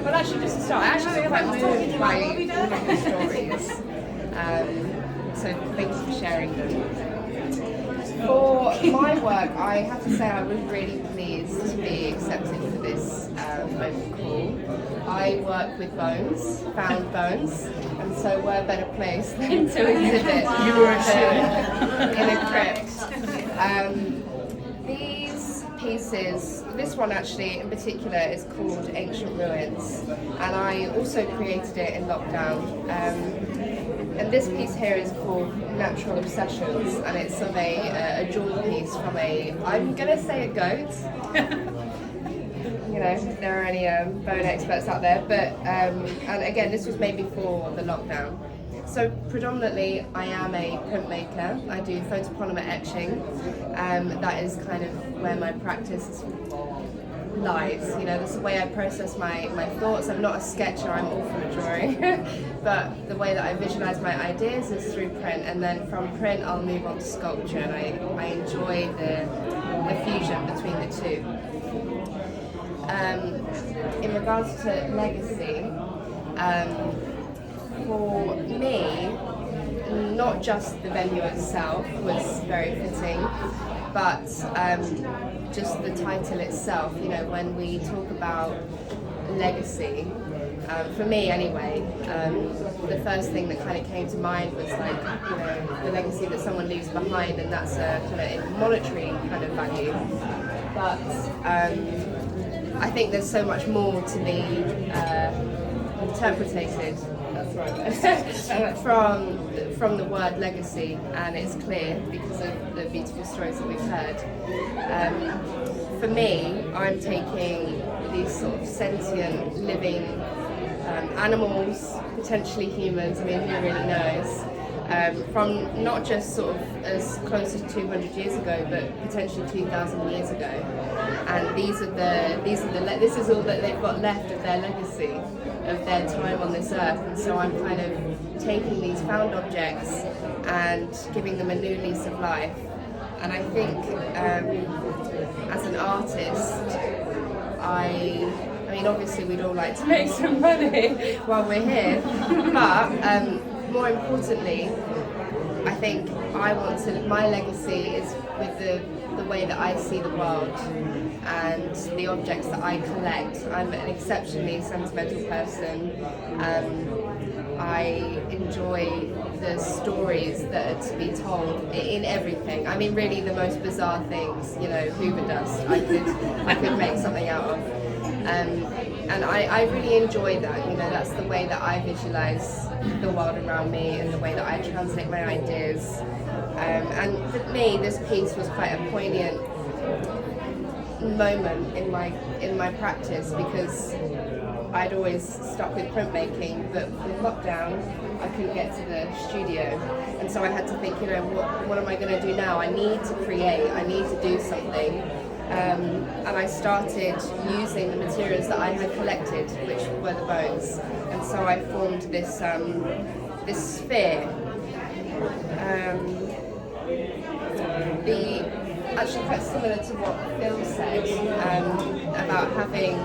Well, actually, just to start, I actually feel quite moved by all of the stories. So thank you for sharing them. For my work, I have to say I was really pleased to be accepted for this open call. I work with bones, found bones, and so where better place than to exhibit in a crypt. These pieces, this one actually in particular is called Ancient Ruins, and I also created it in lockdown. And this piece here is called Natural Obsessions, and it's of a jewel piece from I'm going to say a goat. You know, if there are any bone experts out there, but and again, this was made before the lockdown. So predominantly, I am a printmaker. I do photopolymer etching. That is kind of where my practice lies. You know, that's the way I process my thoughts. I'm not a sketcher, I'm awful at drawing. But the way that I visualize my ideas is through print, and then from print I'll move on to sculpture, and I enjoy the fusion between the two. In regards to legacy, for me, not just the venue itself was very fitting, but just the title itself. You know, when we talk about legacy, for me anyway, the first thing that kind of came to mind was like, you know, the legacy that someone leaves behind, and that's a kind of monetary kind of value. But I think there's so much more to be interpreted. That's right. from the word legacy, and it's clear because of the beautiful stories that we've heard. For me, I'm taking these sort of sentient, living animals, potentially humans, I mean, who really knows, from not just sort of as close as 200 years ago, but potentially 2,000 years ago. And this is all that they've got left of their legacy, of their time on this earth. And so I'm kind of taking these found objects and giving them a new lease of life. And I think as an artist, I mean, obviously we'd all like to make some money while we're here, but more importantly, I think my legacy is with the way that I see the world and the objects that I collect. I'm an exceptionally sentimental person. I enjoy the stories that are to be told in everything. I mean, really the most bizarre things, you know, Hoover dust, I could make something out of. And I really enjoy that, you know, that's the way that I visualize the world around me and the way that I translate my ideas. And for me, this piece was quite a poignant moment in my practice, because I'd always stuck with printmaking, but with lockdown, I couldn't get to the studio. And so I had to think, you know, what am I going to do now? I need to create, I need to do something. And I started using the materials that I had collected, which were the bones. And so I formed this sphere. Actually quite similar to what Phil said about having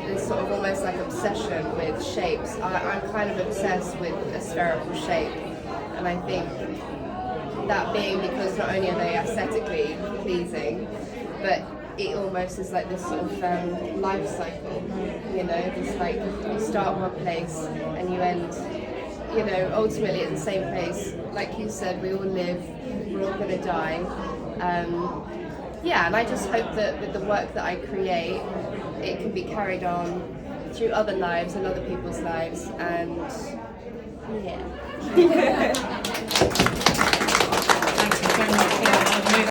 this sort of almost like obsession with shapes. I'm kind of obsessed with a spherical shape, and I think that being because not only are they aesthetically pleasing, but it almost is like this sort of life cycle, you know, this like you start one place and you end, you know, ultimately at the same place. Like you said, we all live, we're all going to die. Yeah, and I just hope that with the work that I create, it can be carried on through other lives and other people's lives, and yeah.